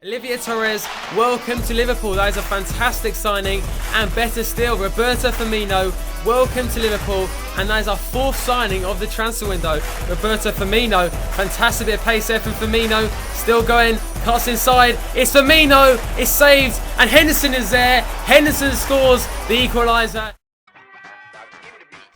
Olivier Torres, welcome to Liverpool. That is a fantastic signing, and better still, Roberto Firmino, welcome to Liverpool, and that is our fourth signing of the transfer window. Roberto Firmino, fantastic bit of pace there from Firmino, still going, cuts inside, it's Firmino, it's saved, and Henderson is there. Henderson scores the equaliser.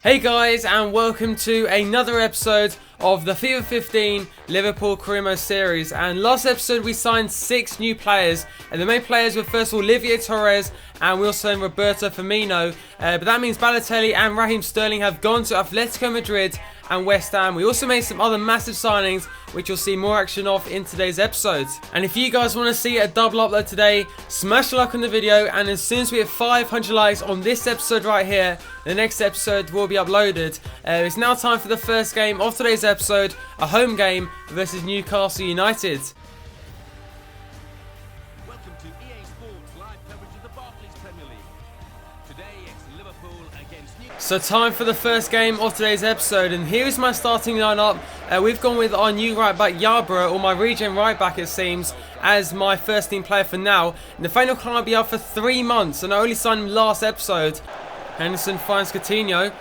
Hey guys, and welcome to another episode of the FIFA 15 Liverpool Career Mode series. And last episode we signed 6 new players, and the main players were first of all Olivier Torres, and we also signed Roberto Firmino, but that means Balotelli and Raheem Sterling have gone to Atletico Madrid and West Ham. We also made some other massive signings, which you'll see more action of in today's episode. And if you guys want to see a double upload today, smash a like on the video, and as soon as we hit 500 likes on this episode right here, the next episode will be uploaded. It's now time for the first game of today's episode, a home game versus Newcastle United. Welcome to EA Sports live coverage of the Barclays Premier League. Today it's Liverpool against Newcastle. So time for the first game of today's episode, and here is my starting lineup. We've gone with our new right back GERRARD, or my regen right back it seems, as my first team player for now. Nathaniel Klein will be out for 3 months, and I only signed him last episode. Henderson finds Coutinho.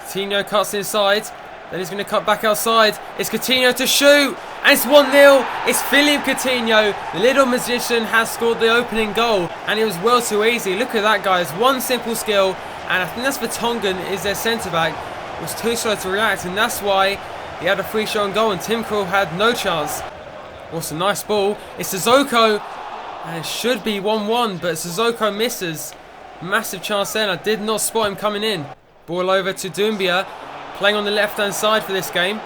Coutinho cuts inside. Then he's going to cut back outside. It's Coutinho to shoot. And it's 1-0. It's Philippe Coutinho. The little magician has scored the opening goal. And it was well too easy. Look at that, guys. One simple skill. And I think that's Vertonghen is their centre-back. Was too slow to react. And that's why he had a free shot on goal. And Tim Krul had no chance. Also, nice ball. It's Sissoko. And it should be 1-1. But Sissoko misses. Massive chance then. I did not spot him coming in. Ball over to Doumbia, playing on the left hand side for this game.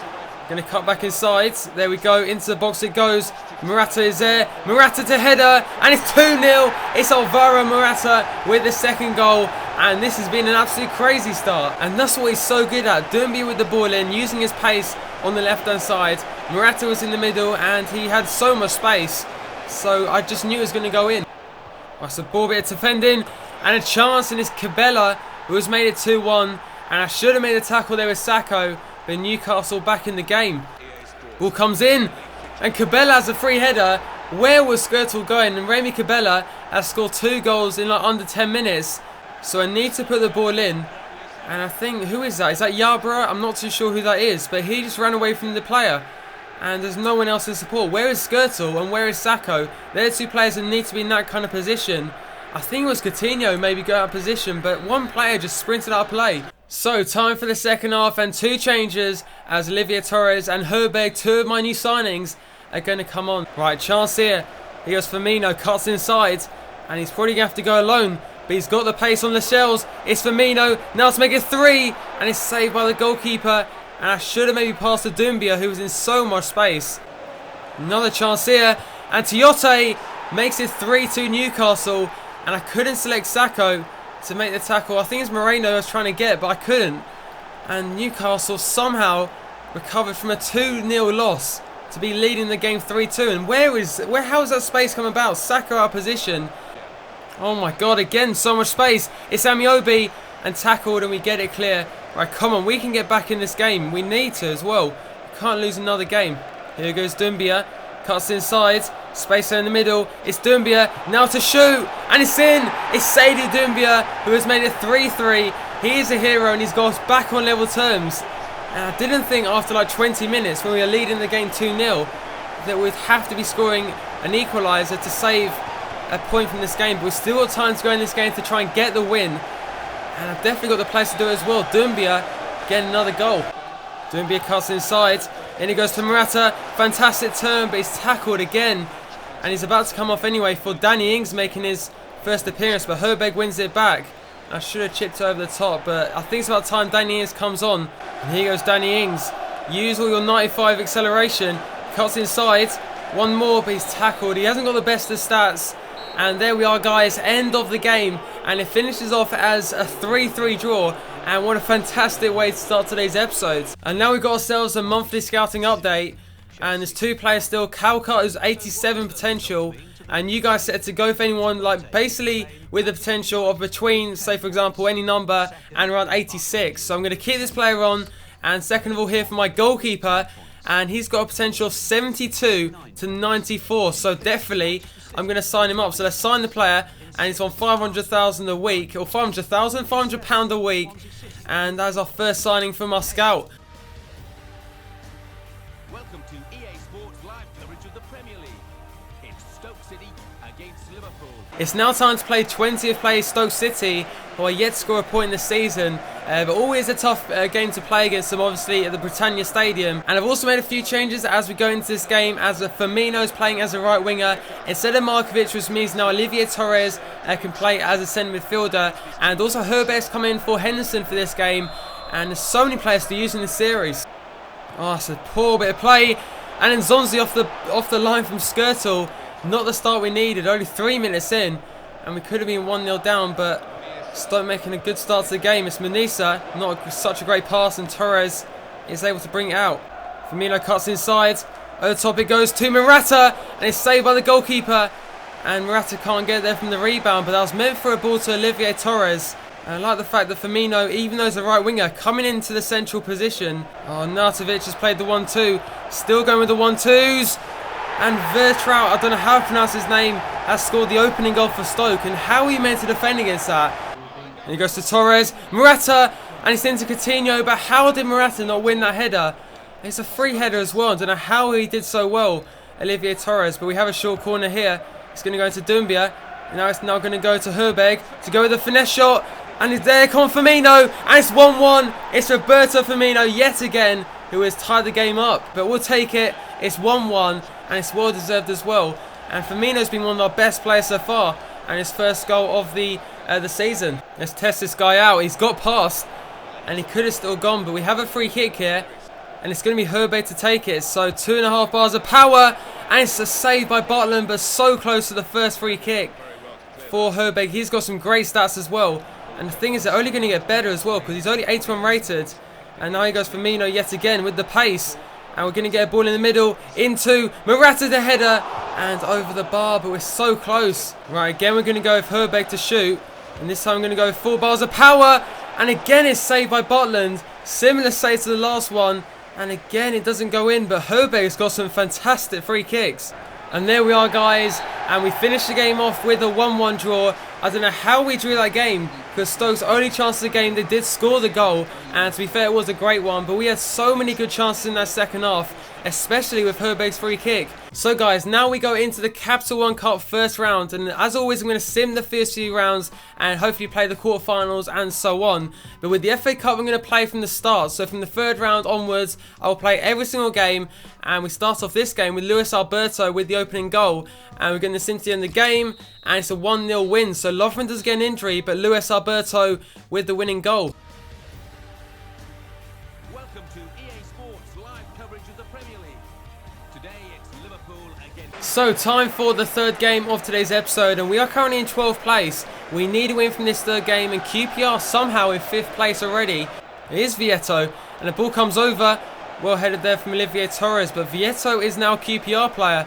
Going to cut back inside. There we go. Into the box it goes. Morata is there. Morata to header. And it's 2-0. It's Alvaro Morata with the second goal. And this has been an absolute crazy start. And that's what he's so good at. Doumbia with the ball in, using his pace on the left hand side. Morata was in the middle and he had so much space. So I just knew it was going to go in. That's a ball bit of defending. And a chance, and it's Cabella who has made it 2-1. And I should have made a tackle there with Sacco, but Newcastle back in the game. Ball comes in, and Cabella has a free header. Where was Skirtle going? And Remy Cabella has scored 2 goals in like under 10 minutes. So I need to put the ball in. And I think, who is that? Is that Yarborough? I'm not too sure who that is, but he just ran away from the player. And there's no one else in support. Where is Skirtle and where is Sacco? They're 2 players that need to be in that kind of position. I think it was Coutinho maybe go out of position, but one player just sprinted out of play. So time for the second half, and 2 changes as Olivier Torres and Herberg, 2 of my new signings, are going to come on. Right, chance here. Here's Firmino, cuts inside, and he's probably going to have to go alone, but he's got the pace on the shells. It's Firmino, now to make it 3, and it's saved by the goalkeeper. And I should have maybe passed to Doumbia, who was in so much space. Another chance here, and Tiote makes it 3-2 Newcastle. And I couldn't select Sacco to make the tackle. I think it's Moreno I was trying to get, but I couldn't. And Newcastle somehow recovered from a 2-0 loss to be leading the game 3-2. And how has that space come about? Sacco out of position. Oh my god, again, so much space. It's Amiobi, and tackled, and we get it clear. Right, come on, we can get back in this game. We need to as well. We can't lose another game. Here goes Doumbia. Cuts inside, space there in the middle, it's Doumbia, now to shoot, and it's in! It's Sadie Doumbia, who has made it 3-3. He is a hero, and he's got us back on level terms. And I didn't think after like 20 minutes, when we were leading the game 2-0, that we'd have to be scoring an equaliser to save a point from this game. But we've still got time to go in this game to try and get the win. And I've definitely got the place to do it as well. Doumbia getting another goal. Doumbia cuts inside. In he goes to Morata. Fantastic turn, but he's tackled again. And he's about to come off anyway for Danny Ings making his first appearance. But Herberg wins it back. I should have chipped over the top, but I think it's about time Danny Ings comes on. And here goes Danny Ings. Use all your 95 acceleration. Cuts inside. One more, but he's tackled. He hasn't got the best of stats. And there we are, guys. End of the game. And it finishes off as a 3-3 draw. And what a fantastic way to start today's episode. And now we've got ourselves a monthly scouting update. And there's 2 players still. Calcutta is 87 potential. And you guys said to go for anyone like basically with the potential of between, say for example, any number and around 86. So I'm going to keep this player on. And second of all here for my goalkeeper. And he's got a potential of 72 to 94. So definitely I'm going to sign him up. So let's sign the player, and he's on 500,000 a week, or 500,000, £500 a week, and that's our first signing from our scout. Welcome to EA Sports live coverage of the Premier League. It's Stoke City against Liverpool. It's now time to play 20th place Stoke City, who are yet to score a point this season, but always a tough game to play against them, obviously, at the Britannia Stadium. And I've also made a few changes as we go into this game, as Firmino's playing as a right winger instead of Markovic, which means now Olivier Torres can play as a centre midfielder, and also Herbert's come in for Henderson for this game, and there's so many players to use in this series. Oh, it's a poor bit of play, and then Zonzi off the line from Skirtle. Not the start we needed, only 3 minutes in, and we could have been 1-0 down, but Stoke making a good start to the game. It's Manisa, such a great pass, and Torres is able to bring it out. Firmino cuts inside, over the top it goes to Morata, and it's saved by the goalkeeper, and Morata can't get there from the rebound, but that was meant for a ball to Olivier Torres. And I like the fact that Firmino, even though he's a right winger, coming into the central position. Oh, Nartovic has played the 1-2, still going with the 1-2s. And Vertraut, I don't know how to pronounce his name, has scored the opening goal for Stoke. And how are you meant to defend against that? And he goes to Torres, Morata, and he's into Coutinho. But how did Morata not win that header? It's a free header as well. I don't know how he did so well, Olivier Torres. But we have a short corner here. It's going to go into Doumbia. And now it's going to go to Herberg to go with the finesse shot. And it's there, come on Firmino. And it's 1-1. It's Roberto Firmino yet again, who has tied the game up. But we'll take it. It's 1-1. And it's well deserved as well. And Firmino's been one of our best players so far, and his first goal of the season. Let's test this guy out. He's got past, and he could have still gone, but we have a free kick here, and it's going to be Herbe to take it. So 2.5 bars of power, and it's a save by Butland, but so close to the first free kick for Herbe. He's got some great stats as well, and the thing is, they're only going to get better as well, because he's only 81 rated, and now he goes Firmino yet again with the pace. And we're going to get a ball in the middle into Morata, the header, and over the bar, but we're so close. Right, again we're going to go with Herbeck to shoot, and this time I'm going to go with 4 bars of power, and again it's saved by Butland. Similar save to the last one, and again it doesn't go in, but Herbeck's got some fantastic free kicks. And there we are, guys, and we finished the game off with a 1-1 draw. I don't know how we drew that game, because Stoke's only chance of the game, they did score the goal, and to be fair, it was a great one, but we had so many good chances in that second half, especially with Herbeck's free kick. So guys, now we go into the Capital One Cup first round, and as always I'm going to sim the first few rounds and hopefully play the quarterfinals and so on. But with the FA Cup I'm going to play from the start, so from the third round onwards I will play every single game, and we start off this game with Luis Alberto with the opening goal, and we're going to sim to the end of the game, and it's a 1-0 win. So Lovren does get an injury, but Luis Alberto with the winning goal. Welcome to EA Sports live coverage of the Premier League. Today it's Liverpool against... So time for the third game of today's episode, and we are currently in 12th place. We need a win from this third game, and QPR somehow in 5th place already. It is Vieto, and the ball comes over. Well headed there from Olivier Torres, but Vieto is now a QPR player.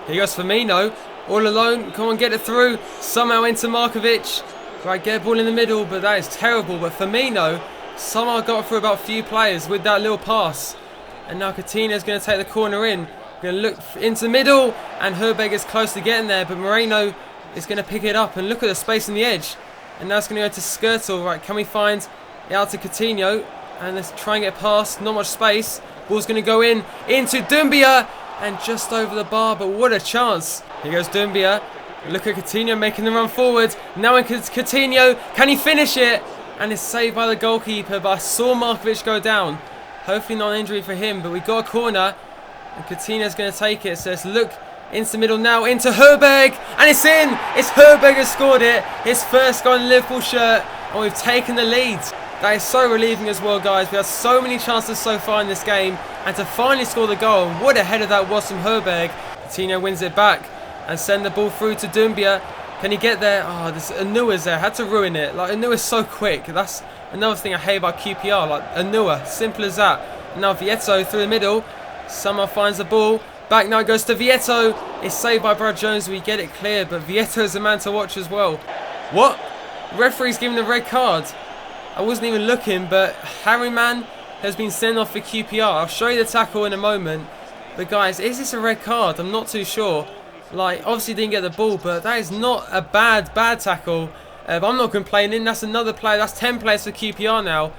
Here goes Firmino, all alone. Come on, get it through. Somehow into Markovic. Right, get a ball in the middle, but that is terrible. But Firmino somehow got through about a few players with that little pass. And now Coutinho is going to take the corner in. Going to look into the middle, and Herbeck is close to getting there, but Moreno is going to pick it up. And look at the space on the edge. And now it's going to go to Skirtle. Right, can we find it out to Coutinho? And let's try and get past. Not much space. Ball's going to go in into Doumbia, and just over the bar, but what a chance. Here goes Doumbia. Look at Coutinho making the run forward. Now in Coutinho, can he finish it? And it's saved by the goalkeeper, but I saw Markovic go down. Hopefully not an injury for him, but we got a corner, and Coutinho's going to take it. So let's look into the middle now, into Herberg, and it's in. It's Herberg has scored it. His first goal in the Liverpool shirt, and we've taken the lead. That is so relieving as well, guys. We had so many chances so far in this game, and to finally score the goal, and what a header that was from Herberg. Coutinho wins it back and send the ball through to Doumbia. Can he get there? Oh, this Anua's there. Had to ruin it. Like, Anua's so quick. That's another thing I hate about QPR. Like, Anua, simple as that. And now Vieto through the middle. Somehow finds the ball. Back now it goes to Vieto. It's saved by Brad Jones. We get it clear, but Vieto is the man to watch as well. What? The referee's giving the red card. I wasn't even looking, but Harryman has been sent off for QPR. I'll show you the tackle in a moment. But guys, is this a red card? I'm not too sure. Like, obviously didn't get the ball, but that is not a bad tackle. But I'm not complaining. That's another player. That's 10 players for QPR now.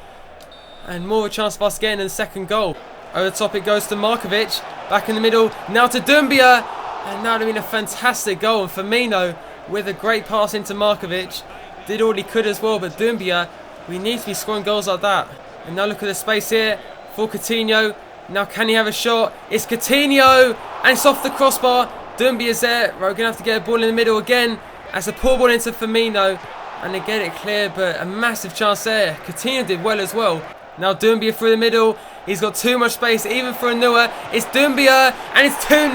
And more of a chance of us getting the second goal. Over the top it goes to Markovic. Back in the middle. Now to Doumbia. And that would have been a fantastic goal. And Firmino with a great pass into Markovic. Did all he could as well. But Doumbia, we need to be scoring goals like that. And now look at the space here for Coutinho. Now can he have a shot? It's Coutinho. And it's off the crossbar. Doumbia's there. We're going to have to get a ball in the middle again. As a poor ball into Firmino. And they get it clear. But a massive chance there. Coutinho did well as well. Now Doumbia through the middle. He's got too much space even for a Neuer. It's Doumbia and it's 2-0.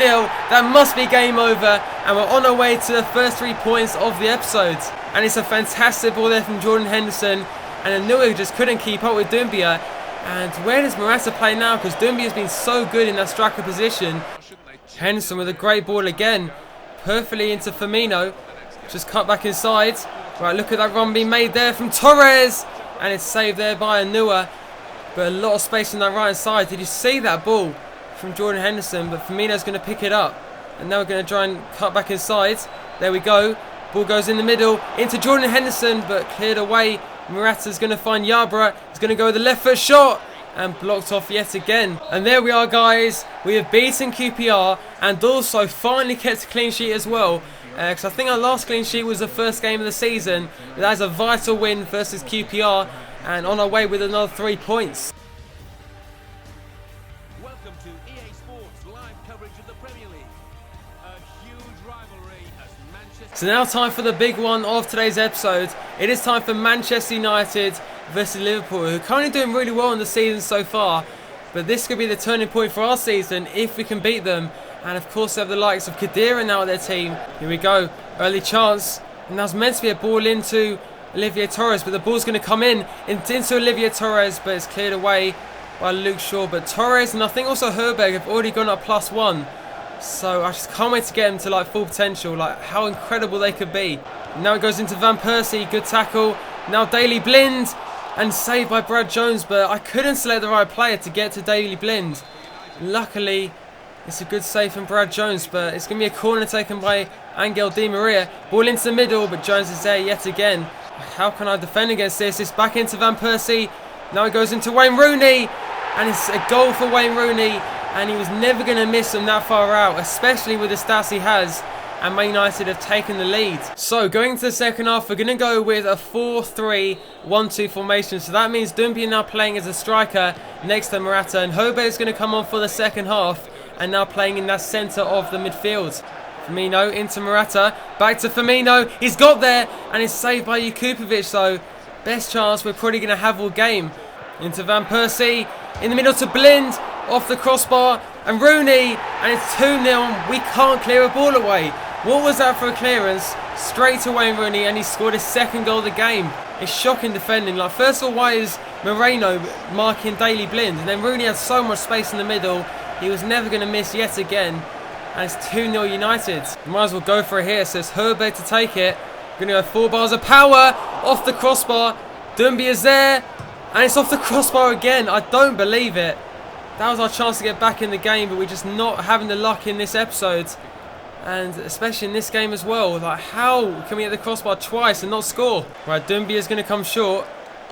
That must be game over. And we're on our way to the first 3 points of the episode. And it's a fantastic ball there from Jordan Henderson. And a Neuer just couldn't keep up with Doumbia. And where does Morata play now? Because Doumbia has been so good in that striker position. Henderson with a great ball again. Perfectly into Firmino. Just cut back inside. Right, look at that run being made there from Torres. And it's saved there by a Neuer. But a lot of space on that right hand side. Did you see that ball from Jordan Henderson? But Firmino's going to pick it up. And now we're going to try and cut back inside. There we go. Ball goes in the middle into Jordan Henderson. But cleared away. Morata's going to find Yarbrough. He's going to go with the left foot shot. And blocked off yet again. And there we are, guys. We have beaten QPR. And also finally kept a clean sheet as well. Because I think our last clean sheet was the first game of the season. But that is a vital win versus QPR. And on our way with another 3 points. Welcome to EA Sports live coverage of the Premier League. A huge rivalry as Manchester. So now time for the big one of today's episode. It is time for Manchester United versus Liverpool, who are currently doing really well in the season so far. But this could be the turning point for our season if we can beat them. And of course they have the likes of Khedira now at their team. Here we go. Early chance. And that's meant to be a ball into Olivier Torres, but the ball's going to come into Olivier Torres, but it's cleared away by Luke Shaw. But Torres and I think also Herberg have already gone up +1, so I just can't wait to get them to like full potential, like how incredible they could be. Now it goes into Van Persie, good tackle. Now Daley Blind, and saved by Brad Jones, but I couldn't select the right player to get to Daley Blind. Luckily it's a good save from Brad Jones, but it's going to be a corner taken by Angel Di Maria. Ball into the middle, but Jones is there yet again. How can I defend against this? It's back into Van Persie. Now it goes into Wayne Rooney. And it's a goal for Wayne Rooney. And he was never going to miss them that far out, especially with the stats he has. And Man United have taken the lead. So going into the second half, we're going to go with a 4-3-1-2 formation. So that means Doumbia now playing as a striker next to Morata. And Herberg is going to come on for the second half. And now playing in that centre of the midfield. Firmino into Morata, back to Firmino, he's got there, and it's saved by Jakupovic, so best chance we're probably going to have all game. Into Van Persie, in the middle to Blind, off the crossbar, and Rooney, and it's 2-0, we can't clear a ball away. What was that for a clearance? Straight to Wayne Rooney, and he scored his second goal of the game. It's shocking defending. Like, first of all, why is Moreno marking Daley Blind? And then Rooney had so much space in the middle, he was never going to miss yet again. And it's 2-0 United. Might as well go for it here. So it's Herberg to take it. Going to go 4 bars of power. Off the crossbar. Doumbia's there. And it's off the crossbar again. I don't believe it. That was our chance to get back in the game. But we're just not having the luck in this episode. And especially in this game as well. Like, how can we hit the crossbar twice and not score? Right, Doumbia's going to come short.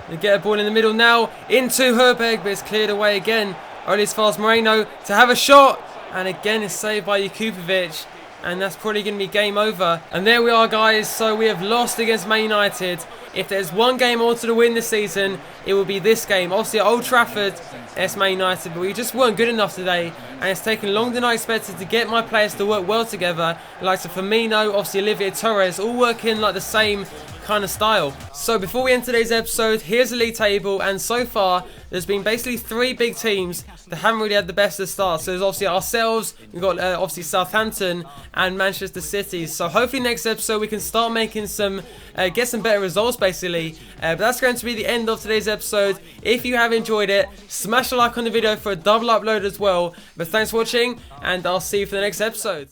They get a ball in the middle now. Into Herberg. But it's cleared away again. Only as far as Moreno to have a shot. And again it's saved by Jakupovic. And that's probably going to be game over. And there we are, guys. So we have lost against Man United. If there's one game more to win this season, it will be this game. Obviously at Old Trafford, it's Man United. But we just weren't good enough today. And it's taken longer than I expected to get my players to work well together. Like Firmino, obviously Olivier Torres, all working like the same kind of style. So before we end today's episode, here's the league table, and so far there's been basically 3 big teams that haven't really had the best of starts. So there's obviously ourselves, we've got obviously Southampton and Manchester City. So hopefully next episode we can start making some get some better results basically. But that's going to be the end of today's episode. If you have enjoyed it, smash a like on the video for a double upload as well. But thanks for watching, and I'll see you for the next episode.